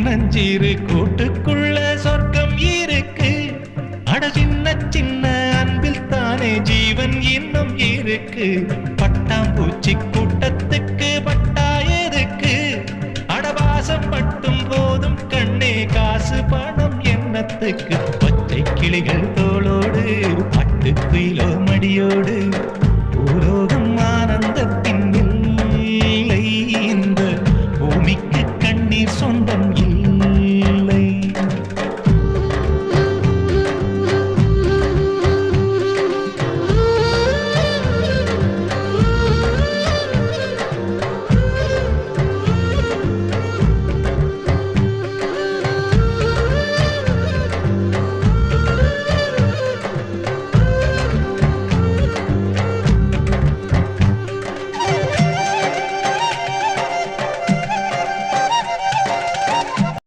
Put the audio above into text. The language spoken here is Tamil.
நஞ்சீரு கூட்டுக்குள்ள சொர்க்கம் இருக்கு. அட சின்ன சின்ன அன்பில் தானே ஜீவன் இன்னும் இருக்கு. பட்டாம்பூச்சி கூட்டத்துக்கு பட்டா எதுக்கு? அடவாசம் மட்டும் போதும் கண்ணே, காசு பணம் என்னத்துக்கு? பச்சை கிளிகள் தோளோடு பட்டு குயிலோ